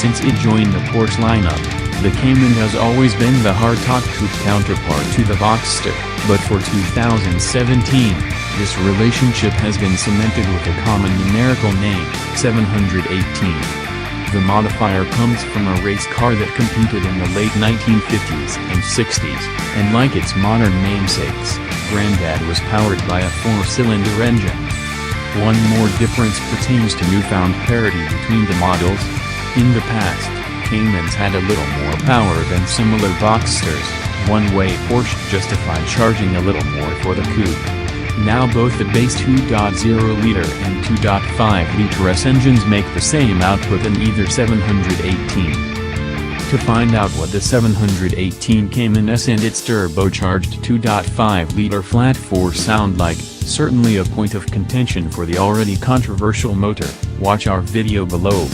Since it joined the Porsche lineup, the Cayman has always been the hardtop coupe counterpart to the Boxster, but for 2017, this relationship has been cemented with a common numerical name, 718. The modifier comes from a race car that competed in the late 1950s and 60s, and like its modern namesakes, Granddad was powered by a 4-cylinder engine. One more difference pertains to newfound parity between the models. In the past, Caymans had a little more power than similar Boxsters, one way Porsche justified charging a little more for the coupe. Now both the base 2.0-liter and 2.5-liter S engines make the same output in either 718. To find out what the 718 Cayman S and its turbocharged 2.5-liter flat 4 sound like, certainly a point of contention for the already controversial motor, watch our video below.